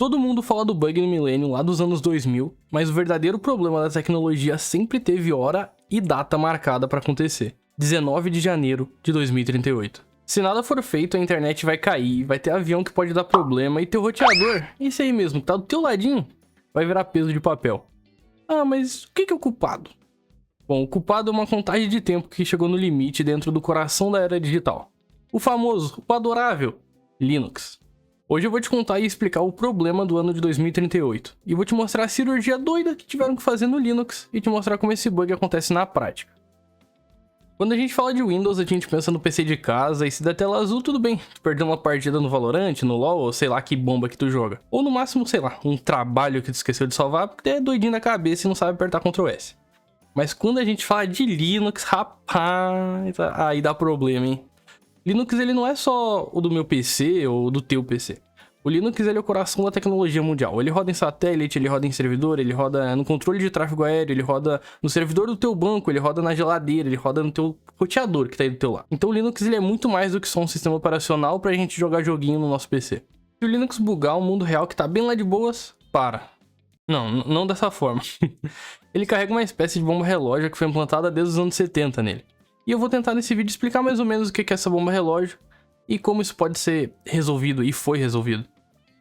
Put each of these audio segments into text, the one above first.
Todo mundo fala do bug no milênio lá dos anos 2000, mas o verdadeiro problema da tecnologia sempre teve hora e data marcada para acontecer. 19 de janeiro de 2038. Se nada for feito, a internet vai cair, vai ter avião que pode dar problema e teu roteador, esse aí mesmo, que tá do teu ladinho, vai virar peso de papel. Ah, mas o que é o culpado? Bom, o culpado é uma contagem de tempo que chegou no limite dentro do coração da era digital. O famoso, o adorável, Linux. Hoje eu vou te contar e explicar o problema do ano de 2038. E vou te mostrar a cirurgia doida que tiveram que fazer no Linux e te mostrar como esse bug acontece na prática. Quando a gente fala de Windows, a gente pensa no PC de casa e se der tela azul, tudo bem. Tu perdeu uma partida no Valorant, no LoL, ou sei lá que bomba que tu joga. Ou no máximo, sei lá, um trabalho que tu esqueceu de salvar porque tu é doidinho na cabeça e não sabe apertar Ctrl S. Mas quando a gente fala de Linux, rapaz, aí dá problema, hein? Linux ele não é só o do meu PC ou do teu PC. O Linux ele é o coração da tecnologia mundial. Ele roda em satélite, ele roda em servidor, ele roda no controle de tráfego aéreo, ele roda no servidor do teu banco, ele roda na geladeira, ele roda no teu roteador que tá aí do teu lado. Então o Linux ele é muito mais do que só um sistema operacional pra gente jogar joguinho no nosso PC. Se o Linux bugar o mundo real que tá bem lá de boas, para. Não dessa forma. Ele carrega uma espécie de bomba relógio que foi implantada desde os anos 70 nele. E eu vou tentar nesse vídeo explicar mais ou menos o que é essa bomba relógio e como isso pode ser resolvido e foi resolvido.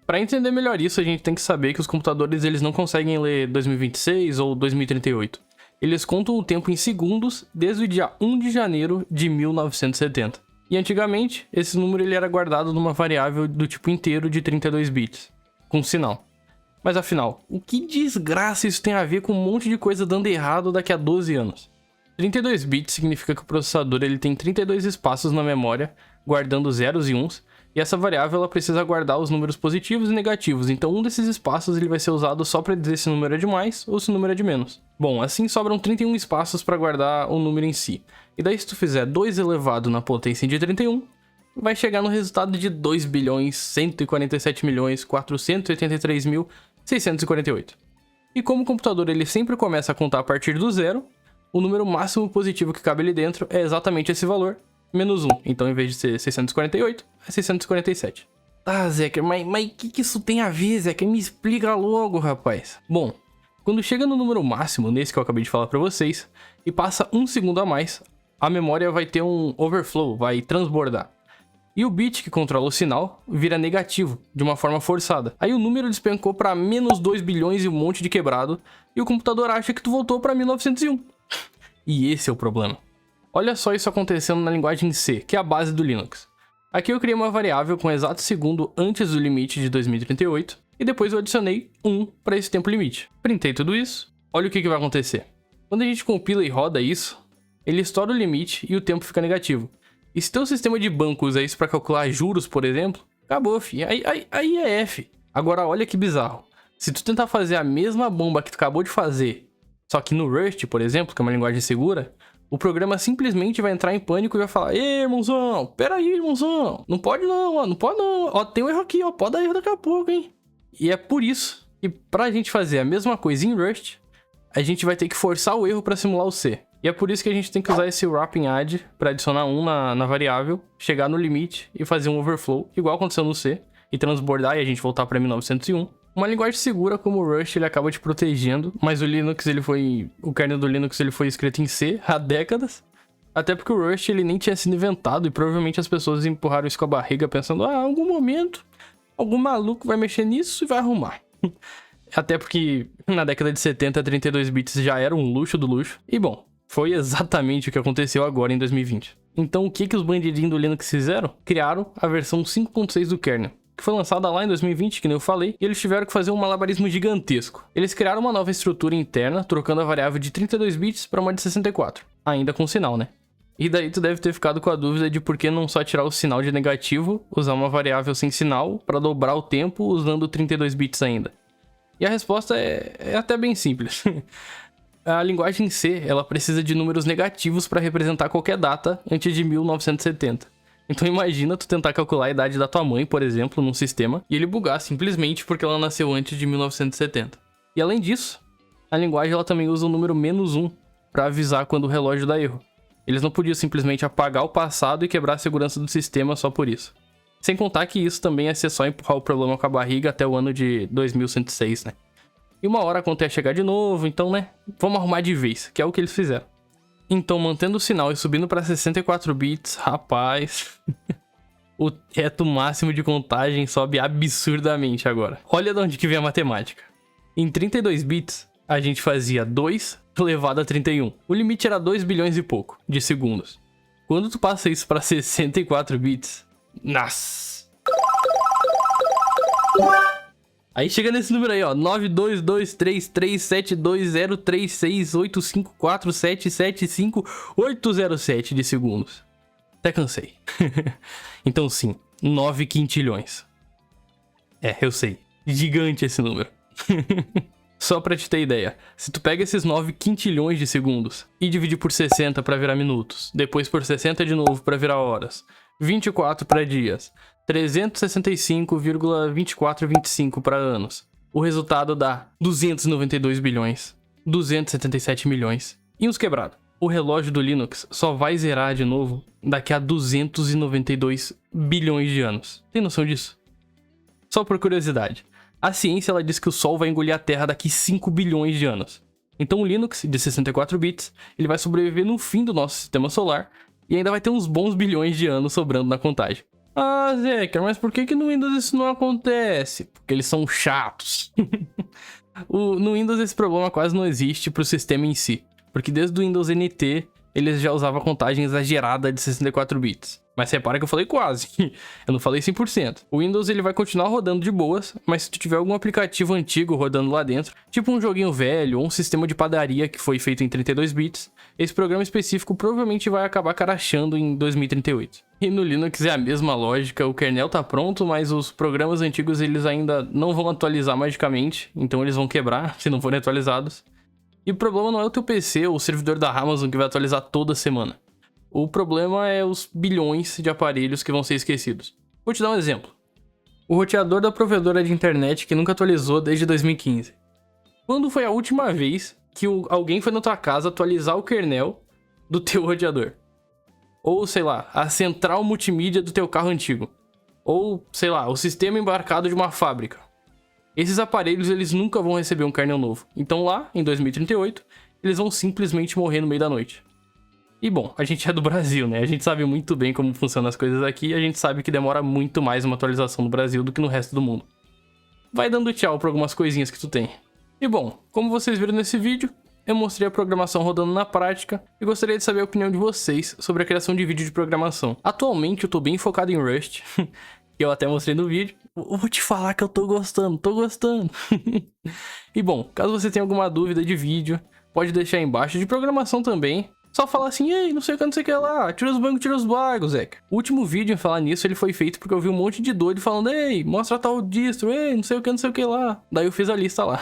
Para entender melhor isso, a gente tem que saber que os computadores eles não conseguem ler 2026 ou 2038. Eles contam o tempo em segundos desde o dia 1 de janeiro de 1970. E antigamente, esse número ele era guardado numa variável do tipo inteiro de 32 bits, com sinal. Mas afinal, o que desgraça isso tem a ver com um monte de coisa dando errado daqui a 12 anos? 32 bits significa que o processador ele tem 32 espaços na memória, guardando zeros e uns, e essa variável ela precisa guardar os números positivos e negativos, então um desses espaços ele vai ser usado só para dizer se o número é de mais ou se o número é de menos. Bom, assim sobram 31 espaços para guardar o número em si. E daí se tu fizer 2 elevado na potência de 31, vai chegar no resultado de 2.147.483.648. E como o computador ele sempre começa a contar a partir do zero, o número máximo positivo que cabe ali dentro é exatamente esse valor, menos 1. Então, em vez de ser 648, é 647. Tá, Zeker, mas o que isso tem a ver, Zeker? Me explica logo, rapaz. Bom, quando chega no número máximo, nesse que eu acabei de falar pra vocês, e passa 1 segundo a mais, a memória vai ter um overflow, vai transbordar. E o bit que controla o sinal vira negativo, de uma forma forçada. Aí o número despencou pra menos 2 bilhões e um monte de quebrado, e o computador acha que tu voltou pra 1901. E esse é o problema. Olha só isso acontecendo na linguagem C, que é a base do Linux. Aqui eu criei uma variável com exato segundo antes do limite de 2038, e depois eu adicionei 1 para esse tempo limite. Printei tudo isso, olha o que vai acontecer. Quando a gente compila e roda isso, ele estoura o limite e o tempo fica negativo. E se teu sistema de banco usa isso para calcular juros, por exemplo, acabou, fi. Aí é F. Agora olha que bizarro. Se tu tentar fazer a mesma bomba que tu acabou de fazer, só que no Rust, por exemplo, que é uma linguagem segura, o programa simplesmente vai entrar em pânico e vai falar: "Ei, irmãozão, pera aí, irmãozão, não pode não, ó, não pode não, ó, tem um erro aqui, ó, pode dar erro daqui a pouco, hein." E é por isso que pra gente fazer a mesma coisa em Rust, a gente vai ter que forçar o erro pra simular o C. E é por isso que a gente tem que usar esse wrapping add pra adicionar 1 na variável, chegar no limite e fazer um overflow, igual aconteceu no C, e transbordar e a gente voltar pra 1901. Uma linguagem segura como o Rust, ele acaba te protegendo, mas o kernel do Linux ele foi escrito em C há décadas. Até porque o Rust ele nem tinha sido inventado e provavelmente as pessoas empurraram isso com a barriga pensando: em algum momento, algum maluco vai mexer nisso e vai arrumar. Até porque na década de 70, 32 bits já era um luxo do luxo. E bom, foi exatamente o que aconteceu agora em 2020. Então o que os bandidinhos do Linux fizeram? Criaram a versão 5.6 do kernel, que foi lançada lá em 2020, que nem eu falei, e eles tiveram que fazer um malabarismo gigantesco. Eles criaram uma nova estrutura interna, trocando a variável de 32 bits para uma de 64, ainda com sinal, né? E daí tu deve ter ficado com a dúvida de por que não só tirar o sinal de negativo, usar uma variável sem sinal, para dobrar o tempo usando 32 bits ainda. E a resposta é até bem simples. A linguagem C, ela precisa de números negativos para representar qualquer data antes de 1970. Então imagina tu tentar calcular a idade da tua mãe, por exemplo, num sistema, e ele bugar simplesmente porque ela nasceu antes de 1970. E além disso, a linguagem ela também usa o número -1 para avisar quando o relógio dá erro. Eles não podiam simplesmente apagar o passado e quebrar a segurança do sistema só por isso. Sem contar que isso também ia ser só empurrar o problema com a barriga até o ano de 2106, né? E uma hora a conta ia chegar de novo, então, né? Vamos arrumar de vez, que é o que eles fizeram. Então, mantendo o sinal e subindo para 64 bits, rapaz... o teto máximo de contagem sobe absurdamente agora. Olha de onde que vem a matemática. Em 32 bits, a gente fazia 2 elevado a 31. O limite era 2 bilhões e pouco de segundos. Quando tu passa isso para 64 bits... Nossa! Aí chega nesse número aí, ó. 9223337203685477587 de segundos. Até cansei. Então sim, 9 quintilhões. É, eu sei. Gigante esse número. Só pra te ter ideia, se tu pega esses 9 quintilhões de segundos e divide por 60 pra virar minutos, depois por 60 de novo pra virar horas, 24 pra dias, 365,2425 pra anos, o resultado dá 292 bilhões, 277 milhões e uns quebrados. O relógio do Linux só vai zerar de novo daqui a 292 bilhões de anos. Tem noção disso? Só por curiosidade. A ciência ela diz que o Sol vai engolir a Terra daqui 5 bilhões de anos. Então o Linux, de 64 bits, ele vai sobreviver no fim do nosso sistema solar e ainda vai ter uns bons bilhões de anos sobrando na contagem. Ah, Zeker, mas por que no Windows isso não acontece? Porque eles são chatos. No Windows esse problema quase não existe para o sistema em si. Porque desde o Windows NT, eles já usavam a contagem exagerada de 64 bits. Mas repara que eu falei quase, eu não falei 100%. O Windows ele vai continuar rodando de boas, mas se tu tiver algum aplicativo antigo rodando lá dentro, tipo um joguinho velho ou um sistema de padaria que foi feito em 32 bits, esse programa específico provavelmente vai acabar crashando em 2038. E no Linux é a mesma lógica, o kernel tá pronto, mas os programas antigos eles ainda não vão atualizar magicamente, então eles vão quebrar se não forem atualizados. E o problema não é o teu PC ou o servidor da Amazon que vai atualizar toda semana. O problema é os bilhões de aparelhos que vão ser esquecidos. Vou te dar um exemplo. O roteador da provedora de internet que nunca atualizou desde 2015. Quando foi a última vez que alguém foi na tua casa atualizar o kernel do teu roteador? Ou, sei lá, a central multimídia do teu carro antigo? Ou, sei lá, o sistema embarcado de uma fábrica? Esses aparelhos, eles nunca vão receber um kernel novo. Então lá, em 2038, eles vão simplesmente morrer no meio da noite. E bom, a gente é do Brasil, né? A gente sabe muito bem como funcionam as coisas aqui e a gente sabe que demora muito mais uma atualização no Brasil do que no resto do mundo. Vai dando tchau pra algumas coisinhas que tu tem. E bom, como vocês viram nesse vídeo, eu mostrei a programação rodando na prática e gostaria de saber a opinião de vocês sobre a criação de vídeo de programação. Atualmente eu tô bem focado em Rust, que eu até mostrei no vídeo. Eu vou te falar que eu tô gostando. E bom, caso você tenha alguma dúvida de vídeo, pode deixar aí embaixo, de programação também. Só falar assim, ei, não sei o que, não sei o que lá, tira os bancos, tira os barcos, Zeca. O último vídeo em falar nisso, ele foi feito porque eu vi um monte de doido falando, ei, mostra tal distro, ei, não sei o que, não sei o que lá. Daí eu fiz a lista lá.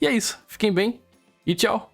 E é isso, fiquem bem e tchau.